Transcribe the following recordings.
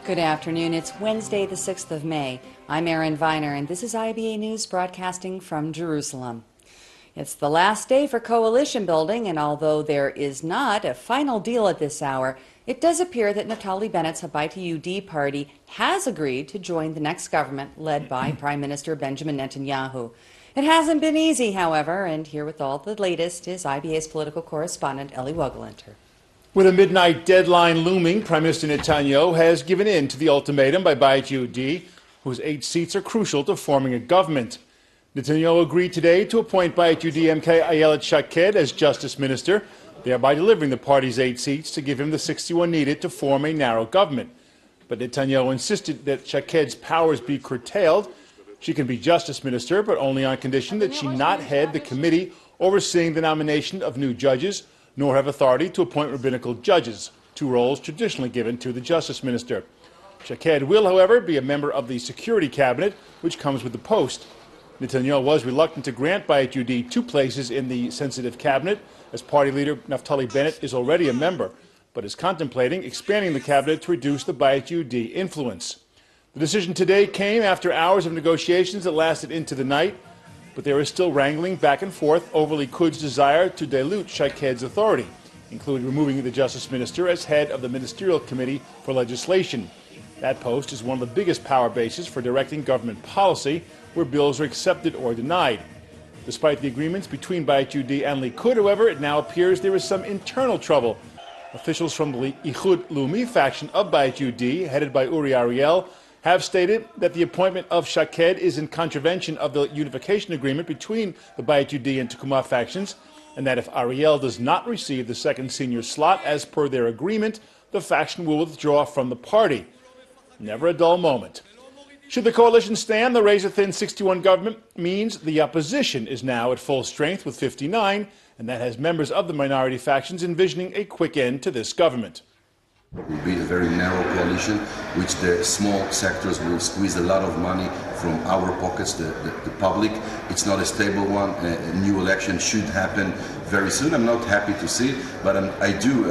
Good afternoon. It's Wednesday, the 6th of May. I'm Erin Viner, and this is IBA News broadcasting from Jerusalem. It's the last day for coalition building, and although there is not a final deal at this hour, it does appear that Naftali Bennett's WWII party has agreed to join the next government led by Prime Minister Benjamin Netanyahu. It hasn't been easy, however, and here with all the latest is IBA's political correspondent Ellie Wogelinter. With a midnight deadline looming, Prime Minister Netanyahu has given in to the ultimatum by WWII, whose 8 seats are crucial to forming a government. Netanyahu agreed today to appoint WWII MK Ayelet Shaked as Justice Minister, thereby delivering the party's 8 seats to give him the 61 needed to form a narrow government. But Netanyahu insisted that Shaked's powers be curtailed. She can be Justice Minister, but only on condition that she not head the committee overseeing the nomination of new judges, nor have authority to appoint rabbinical judges, 2 roles traditionally given to the Justice Minister. Shaked will, however, be a member of the Security Cabinet, which comes with the post. Netanyahu was reluctant to grant WWII 2 places in the sensitive cabinet, as party leader Naftali Bennett is already a member, but is contemplating expanding the cabinet to reduce the WWII influence. The decision today came after hours of negotiations that lasted into the night, but there is still wrangling back and forth over Likud desire to dilute Shaked's authority, including removing the Justice Minister as head of the Ministerial Committee for Legislation. That post is one of the biggest power bases for directing government policy, where bills are accepted or denied. Despite the agreements between WWII and Likud, however, it now appears there is some internal trouble. Officials from the Ichud Leumi faction of WWII, headed by Uri Ariel, have stated that the appointment of Shaked is in contravention of the unification agreement between the WWII and Tekuma factions, and that if Ariel does not receive the second senior slot as per their agreement, the faction will withdraw from the party. Never a dull moment. Should the coalition stand, the razor-thin 61 government means the opposition is now at full strength with 59, and that has members of the minority factions envisioning a quick end to this government. It will be a very narrow coalition, which the small sectors will squeeze a lot of money from our pockets, the public. It's not a stable one. A new election should happen very soon. I'm not happy to see it, but I do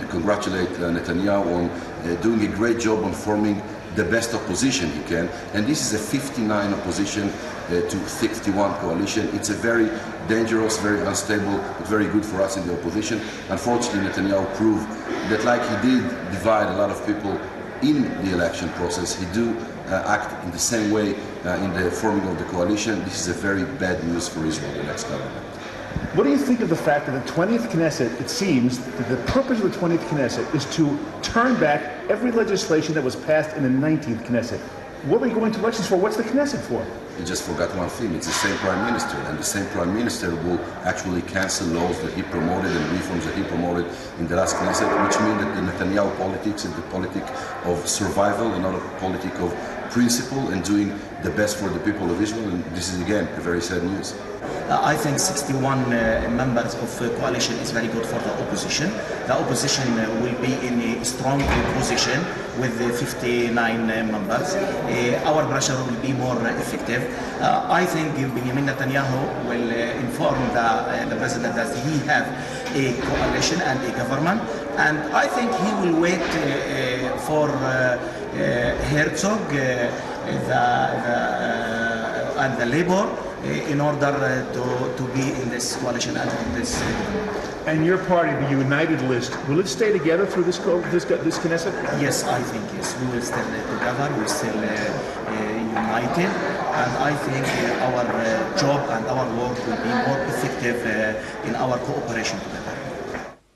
congratulate Netanyahu on doing a great job on forming the best opposition he can. And this is a 59 opposition to 61 coalition. It's a very dangerous, very unstable, but very good for us in the opposition. Unfortunately, Netanyahu proved that, like he did divide a lot of people in the election process, he do act in the same way in the forming of the coalition. This is a very bad news for Israel, the next government. What do you think of the fact that the 20th Knesset, it seems that the purpose of the 20th Knesset is to turn back every legislation that was passed in the 19th Knesset? What are we going to elections for? What's the Knesset for? You just forgot one thing. It's the same Prime Minister, and the same Prime Minister will actually cancel laws that he promoted and reforms that he promoted in the last Knesset, which means that the Netanyahu politics is the politic of survival and not a politic of principle and doing the best for the people of Israel. And this is, again, a very sad news. I think 61 members of coalition is very good for the opposition. The opposition will be in a strong position with 59 members. Our pressure will be more effective. I think Benjamin Netanyahu will inform the president that he have a coalition and a government, and I think he will wait for Herzog and the Labour in order to be in this coalition and in this. And your party, the United List, will it stay together through this Knesset? Yes, I think yes. We will still together. We still united, and I think our job and our work will be more effective in our cooperation together.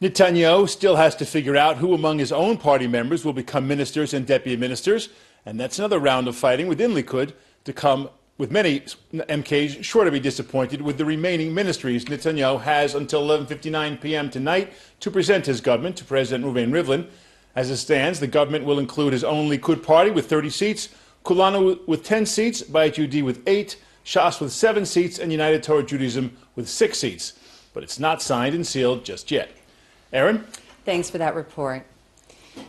Netanyahu still has to figure out who among his own party members will become ministers and deputy ministers, and that's another round of fighting within Likud to come, with many MKs sure to be disappointed with the remaining ministries. Netanyahu has until 11:59 p.m. tonight to present his government to President Reuven Rivlin. As it stands, the government will include his own Likud party with 30 seats, Kulanu with 10 seats, WWII with 8, Shas with 7 seats, and United Torah Judaism with 6 seats. But it's not signed and sealed just yet. Erin? Thanks for that report.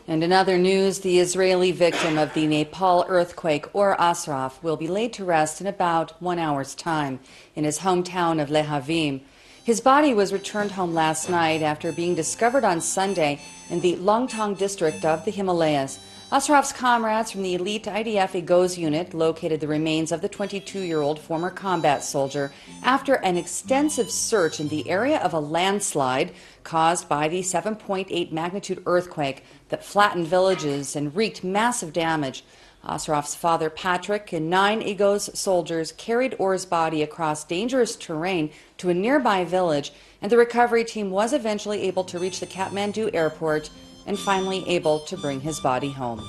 And in other news, the Israeli victim of the Nepal earthquake, Or Asraf, will be laid to rest in about 1 hour's time in his hometown of Lehavim. His body was returned home last night after being discovered on Sunday in the Longtang district of the Himalayas. Ostrov's comrades from the elite IDF Agos unit located the remains of the 22-year-old former combat soldier after an extensive search in the area of a landslide caused by the 7.8 magnitude earthquake that flattened villages and wreaked massive damage. Ostrov's father, Patrick, and 9 Agos soldiers carried Orr's body across dangerous terrain to a nearby village, and the recovery team was eventually able to reach the Kathmandu airport and finally able to bring his body home.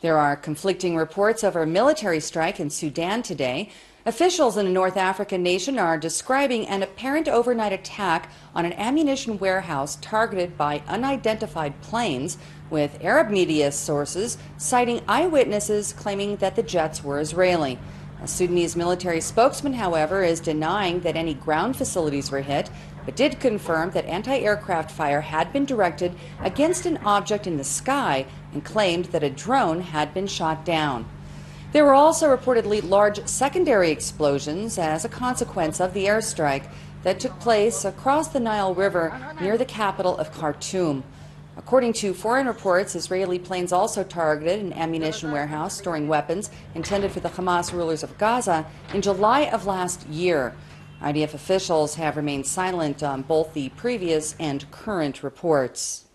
There are conflicting reports of a military strike in Sudan today. Officials in a North African nation are describing an apparent overnight attack on an ammunition warehouse targeted by unidentified planes, with Arab media sources citing eyewitnesses claiming that the jets were Israeli. A Sudanese military spokesman, however, is denying that any ground facilities were hit, but did confirm that anti-aircraft fire had been directed against an object in the sky and claimed that a drone had been shot down. There were also reportedly large secondary explosions as a consequence of the airstrike that took place across the Nile River near the capital of Khartoum. According to foreign reports, Israeli planes also targeted an ammunition warehouse storing weapons intended for the Hamas rulers of Gaza in July of last year. IDF officials have remained silent on both the previous and current reports.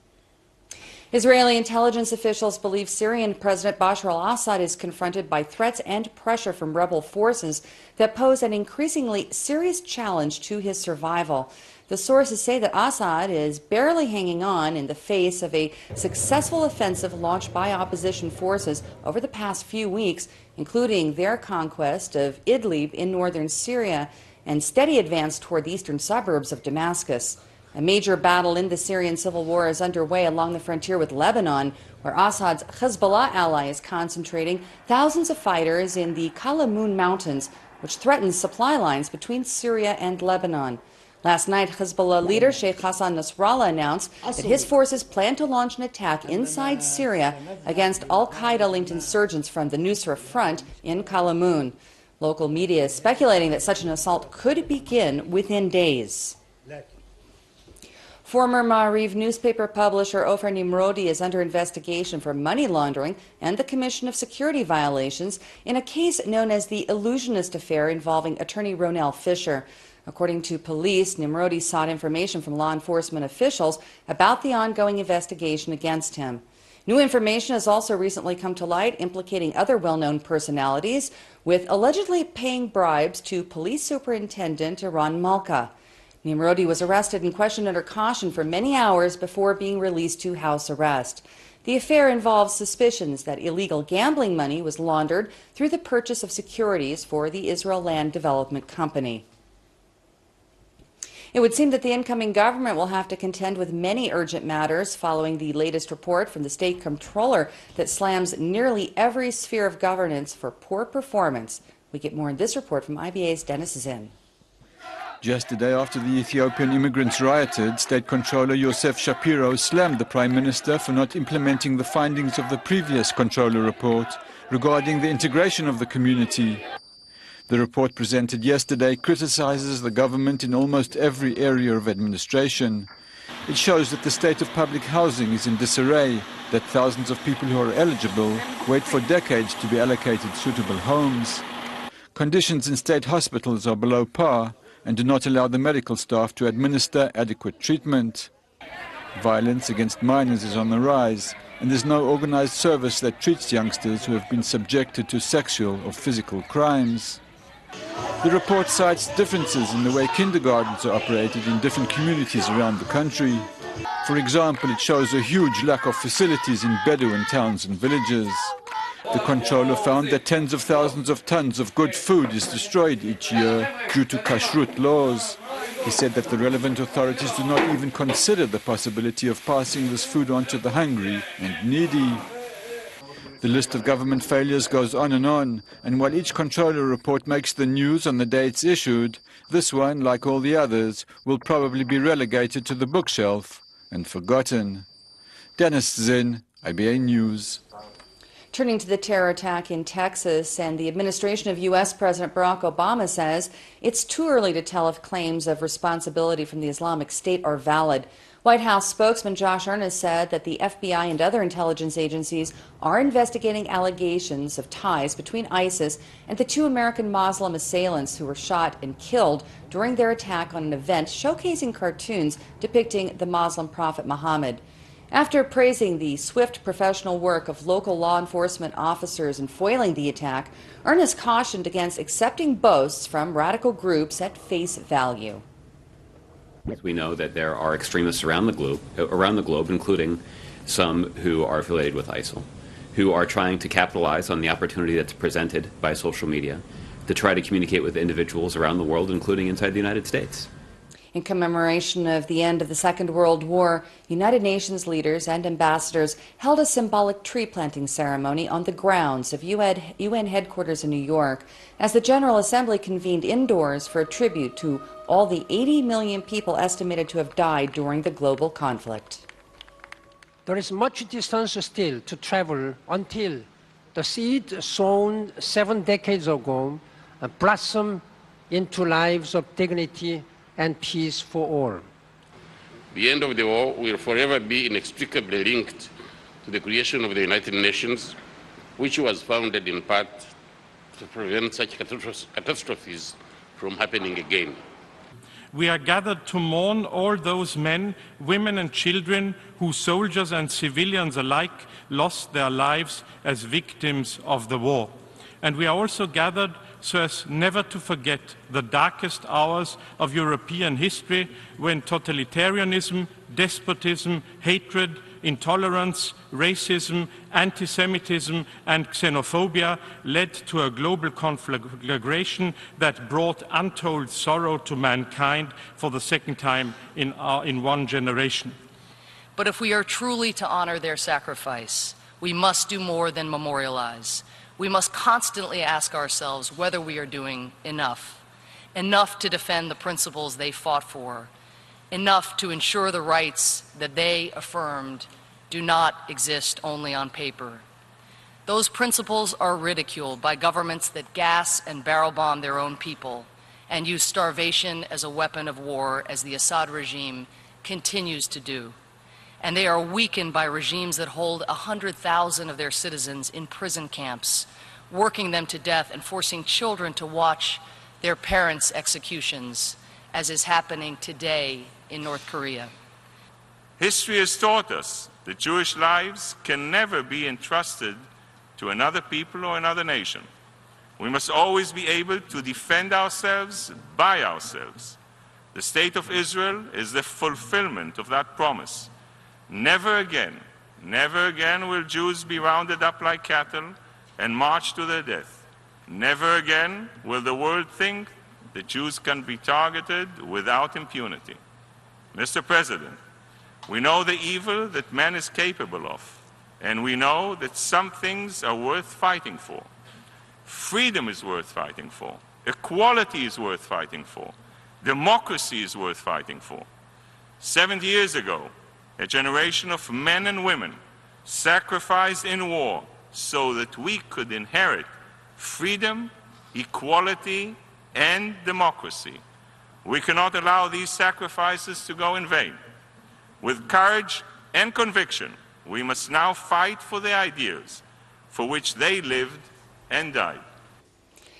Israeli intelligence officials believe Syrian President Bashar al-Assad is confronted by threats and pressure from rebel forces that pose an increasingly serious challenge to his survival. The sources say that Assad is barely hanging on in the face of a successful offensive launched by opposition forces over the past few weeks, including their conquest of Idlib in northern Syria and steady advance toward the eastern suburbs of Damascus. A major battle in the Syrian civil war is underway along the frontier with Lebanon, where Assad's Hezbollah ally is concentrating thousands of fighters in the Kalamoun Mountains, which threatens supply lines between Syria and Lebanon. Last night, Hezbollah leader Sheikh Hassan Nasrallah announced that his forces plan to launch an attack inside Syria against al-Qaeda-linked insurgents from the Nusra Front in Kalamoun. Local media is speculating that such an assault could begin within days. Former Ma'ariv newspaper publisher Ofer Nimrodi is under investigation for money laundering and the commission of security violations in a case known as the Illusionist Affair involving attorney Ronell Fisher. According to police, Nimrodi sought information from law enforcement officials about the ongoing investigation against him. New information has also recently come to light implicating other well-known personalities, with allegedly paying bribes to police superintendent Iran Malka. Nimrodi was arrested and questioned under caution for many hours before being released to house arrest. The affair involves suspicions that illegal gambling money was laundered through the purchase of securities for the Israel Land Development Company. It would seem that the incoming government will have to contend with many urgent matters following the latest report from the state comptroller that slams nearly every sphere of governance for poor performance. We get more in this report from IBA's Dennis Zinn. Just a day after the Ethiopian immigrants rioted, State Comptroller Yosef Shapiro slammed the Prime Minister for not implementing the findings of the previous Comptroller report regarding the integration of the community. The report presented yesterday criticizes the government in almost every area of administration. It shows that the state of public housing is in disarray, that thousands of people who are eligible wait for decades to be allocated suitable homes. Conditions in state hospitals are below par and do not allow the medical staff to administer adequate treatment. Violence against minors is on the rise, and there's no organized service that treats youngsters who have been subjected to sexual or physical crimes. The report cites differences in the way kindergartens are operated in different communities around the country. For example, it shows a huge lack of facilities in Bedouin towns and villages. The Comptroller found that tens of thousands of tons of good food is destroyed each year due to kashrut laws. He said that the relevant authorities do not even consider the possibility of passing this food on to the hungry and needy. The list of government failures goes on, and while each Comptroller report makes the news on the day it's issued, this one, like all the others, will probably be relegated to the bookshelf and forgotten. Dennis Zinn, IBA News. Turning to the terror attack in Texas, and the administration of U.S. President Barack Obama says it's too early to tell if claims of responsibility from the Islamic State are valid. White House spokesman Josh Earnest said that the FBI and other intelligence agencies are investigating allegations of ties between ISIS and the 2 American Muslim assailants who were shot and killed during their attack on an event showcasing cartoons depicting the Muslim prophet Muhammad. After praising the swift professional work of local law enforcement officers in foiling the attack, Earnest cautioned against accepting boasts from radical groups at face value. We know that there are extremists around the globe, including some who are affiliated with ISIL, who are trying to capitalize on the opportunity that's presented by social media to try to communicate with individuals around the world, including inside the United States. In commemoration of the end of the Second World War, United Nations leaders and ambassadors held a symbolic tree planting ceremony on the grounds of UN headquarters in New York as the General Assembly convened indoors for a tribute to all the 80 million people estimated to have died during the global conflict. There is much distance still to travel until the seed sown 7 decades ago blossom into lives of dignity and peace for all. The end of the war will forever be inextricably linked to the creation of the United Nations, which was founded in part to prevent such catastrophes from happening again. We are gathered to mourn all those men, women and children who, soldiers and civilians alike, lost their lives as victims of the war. And we are also gathered so as never to forget the darkest hours of European history when totalitarianism, despotism, hatred, intolerance, racism, anti-Semitism and xenophobia led to a global conflagration that brought untold sorrow to mankind for the second time in one generation. But if we are truly to honor their sacrifice, we must do more than memorialize. We must constantly ask ourselves whether we are doing enough to defend the principles they fought for, enough to ensure the rights that they affirmed do not exist only on paper. Those principles are ridiculed by governments that gas and barrel bomb their own people and use starvation as a weapon of war, as the Assad regime continues to do. And they are weakened by regimes that hold 100,000 of their citizens in prison camps, working them to death and forcing children to watch their parents' executions, as is happening today in North Korea. History has taught us that Jewish lives can never be entrusted to another people or another nation. We must always be able to defend ourselves by ourselves. The State of Israel is the fulfillment of that promise. Never again will Jews be rounded up like cattle and marched to their death. Never again will the world think that Jews can be targeted without impunity. Mr. President, we know the evil that man is capable of, and we know that some things are worth fighting for. Freedom is worth fighting for. Equality is worth fighting for. Democracy is worth fighting for. 70 years ago, a generation of men and women sacrificed in war so that we could inherit freedom, equality, and democracy. We cannot allow these sacrifices to go in vain. With courage and conviction, we must now fight for the ideas for which they lived and died.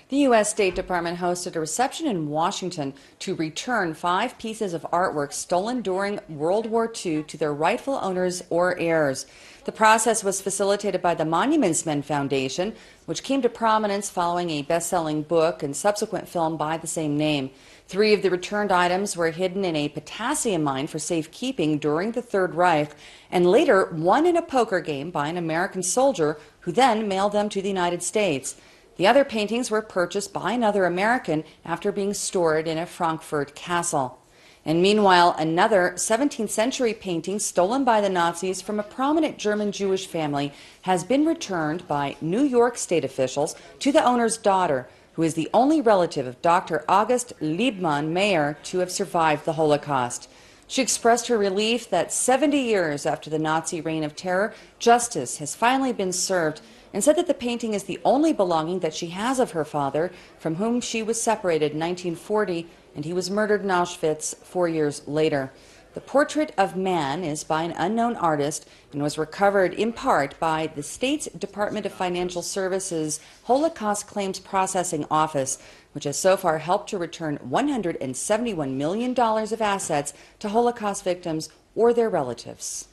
The U.S. State Department hosted a reception in Washington to return 5 pieces of artwork stolen during World War II to their rightful owners or heirs. The process was facilitated by the Monuments Men Foundation, which came to prominence following a best-selling book and subsequent film by the same name. 3 of the returned items were hidden in a potassium mine for safekeeping during the Third Reich, and later won in a poker game by an American soldier who then mailed them to the United States. The other paintings were purchased by another American after being stored in a Frankfurt castle. And meanwhile, another 17th century painting stolen by the Nazis from a prominent German Jewish family has been returned by New York state officials to the owner's daughter, who is the only relative of Dr. August Liebmann Mayer to have survived the Holocaust. She expressed her relief that 70 years after the Nazi reign of terror, justice has finally been served, and said that the painting is the only belonging that she has of her father, from whom she was separated in 1940, and he was murdered in Auschwitz 4 years later. The Portrait of Man is by an unknown artist and was recovered in part by the state's Department of Financial Services Holocaust Claims Processing Office, which has so far helped to return $171 million of assets to Holocaust victims or their relatives.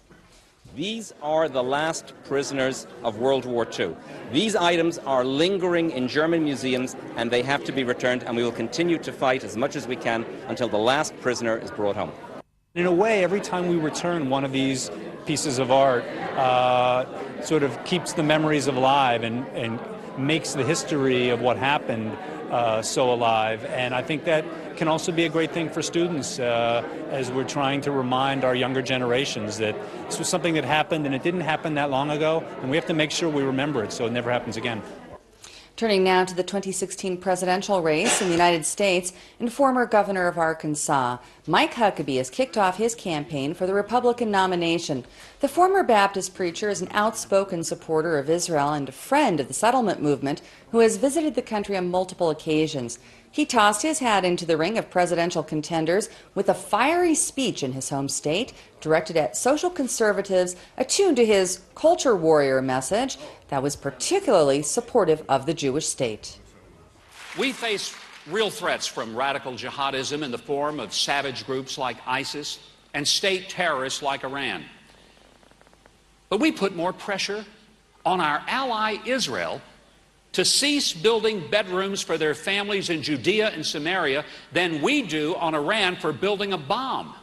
These are the last prisoners of World War II. These items are lingering in German museums and they have to be returned, and we will continue to fight as much as we can until the last prisoner is brought home. In a way, every time we return one of these pieces of art, sort of keeps the memories alive and makes the history of what happened so alive. And I think that can also be a great thing for students as we're trying to remind our younger generations that this was something that happened and it didn't happen that long ago, and we have to make sure we remember it so it never happens again. Turning now to the 2016 presidential race in the United States, and former governor of Arkansas, Mike Huckabee, has kicked off his campaign for the Republican nomination. The former Baptist preacher is an outspoken supporter of Israel and a friend of the settlement movement who has visited the country on multiple occasions. He tossed his hat into the ring of presidential contenders with a fiery speech in his home state directed at social conservatives attuned to his culture warrior message that was particularly supportive of the Jewish state. We face real threats from radical jihadism in the form of savage groups like ISIS and state terrorists like Iran. But we put more pressure on our ally Israel to cease building bedrooms for their families in Judea and Samaria than we do on Iran for building a bomb.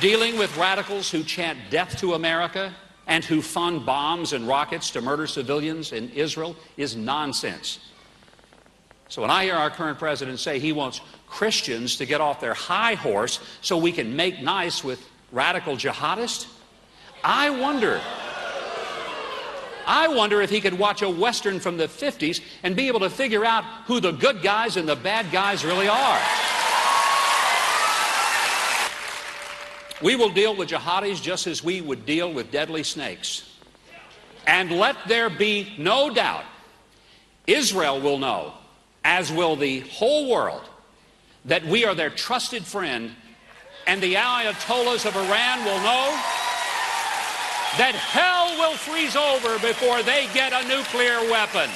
Dealing with radicals who chant death to America and who fund bombs and rockets to murder civilians in Israel is nonsense. So when I hear our current president say he wants Christians to get off their high horse so we can make nice with radical jihadists, I wonder if he could watch a Western from the 50s and be able to figure out who the good guys and the bad guys really are. We will deal with jihadis just as we would deal with deadly snakes. And let there be no doubt, Israel will know, as will the whole world, that we are their trusted friend, and the Ayatollahs of Iran will know that hell will freeze over before they get a nuclear weapon.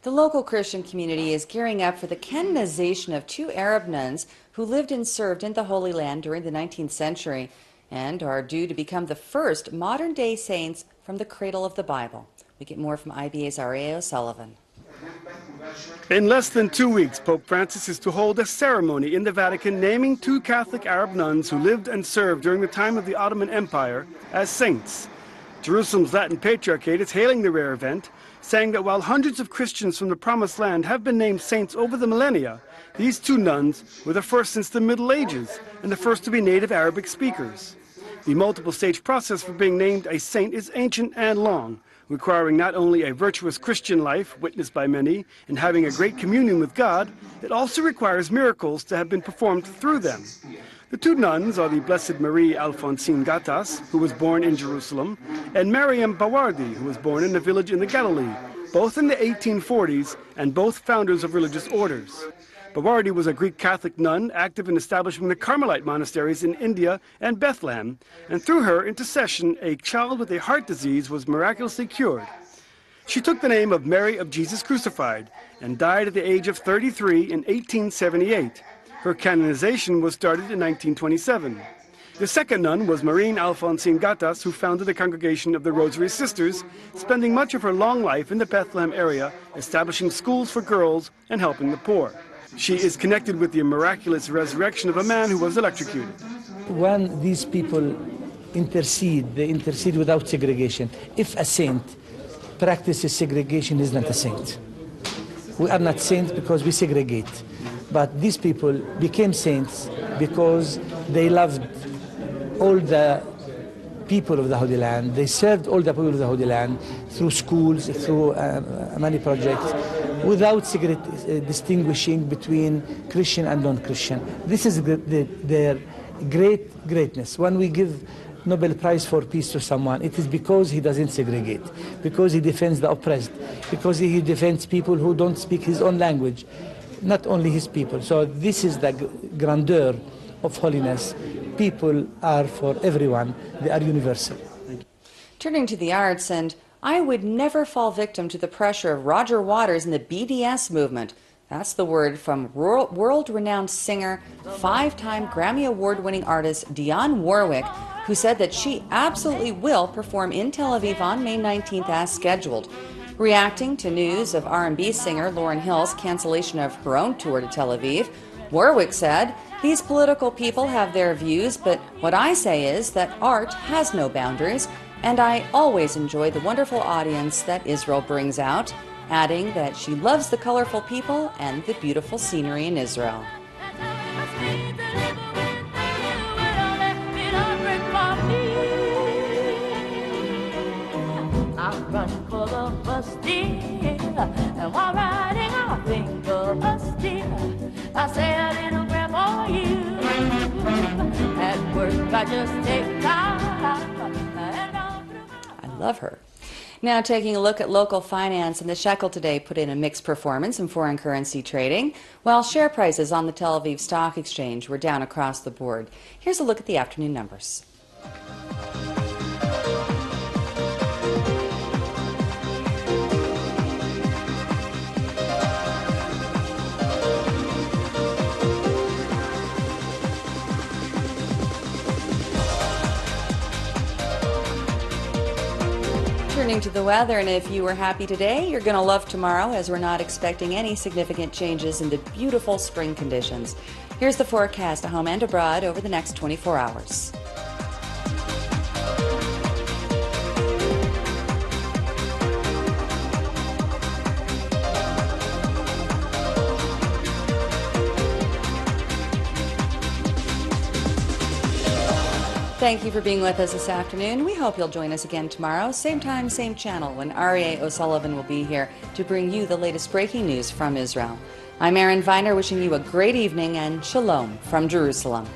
The local Christian community is gearing up for the canonization of two Arab nuns who lived and served in the Holy Land during the 19th century and are due to become the first modern-day saints from the cradle of the Bible. We get more from IBA's R.A. O'Sullivan. In less than 2 weeks, Pope Francis is to hold a ceremony in the Vatican naming two Catholic Arab nuns who lived and served during the time of the Ottoman Empire as saints. Jerusalem's Latin Patriarchate is hailing the rare event, saying that while hundreds of Christians from the Promised Land have been named saints over the millennia, these two nuns were the first since the Middle Ages and the first to be native Arabic speakers. The multiple-stage process for being named a saint is ancient and long, requiring not only a virtuous Christian life, witnessed by many, and having a great communion with God, it also requires miracles to have been performed through them. The two nuns are the Blessed Marie Alphonsine Gattas, who was born in Jerusalem, and Mariam Bawardi, who was born in a village in the Galilee, both in the 1840s and both founders of religious orders. Bawardi was a Greek Catholic nun active in establishing the Carmelite monasteries in India and Bethlehem, and through her intercession, a child with a heart disease was miraculously cured. She took the name of Mary of Jesus Crucified and died at the age of 33 in 1878. Her canonization was started in 1927. The second nun was Marine Alphonsine Gattas, who founded the Congregation of the Rosary Sisters, spending much of her long life in the Bethlehem area, establishing schools for girls and helping the poor. She is connected with the miraculous resurrection of a man who was electrocuted. When these people intercede, they intercede without segregation. If a saint practices segregation, he's not a saint. We are not saints because we segregate. But these people became saints because they loved all the people of the Holy Land. They served all the people of the Holy Land through schools, through many projects, without distinguishing between Christian and non-Christian. This is their greatness. When we give Nobel Prize for Peace to someone, it is because he doesn't segregate, because he defends the oppressed, because he defends people who don't speak his own language, not only his people. So this is the grandeur of holiness. People are for everyone. They are universal. Turning to the arts, and I would never fall victim to the pressure of Roger Waters and the BDS movement. That's the word from world-renowned singer, 5-time Grammy Award-winning artist Dionne Warwick, who said that she absolutely will perform in Tel Aviv on May 19th as scheduled. Reacting to news of R&B singer Lauryn Hill's cancellation of her own tour to Tel Aviv, Warwick said, "These political people have their views, but what I say is that art has no boundaries, and I always enjoy the wonderful audience that Israel brings out," adding that she loves the colorful people and the beautiful scenery in Israel. I run for the bus, dear, and while riding I think of us, dear. I say a little prayer for you. At work I just take time and I love her. Now taking a look at local finance, and the shekel today put in a mixed performance in foreign currency trading, while share prices on the Tel Aviv Stock Exchange were down across the board. Here's a look at the afternoon numbers. Turning to the weather, and if you were happy today, you're going to love tomorrow, as we're not expecting any significant changes in the beautiful spring conditions. Here's the forecast at home and abroad over the next 24 hours. Thank you for being with us this afternoon. We hope you'll join us again tomorrow, same time, same channel, when Aryeh O'Sullivan will be here to bring you the latest breaking news from Israel. I'm Erin Viner, wishing you a great evening and shalom from Jerusalem.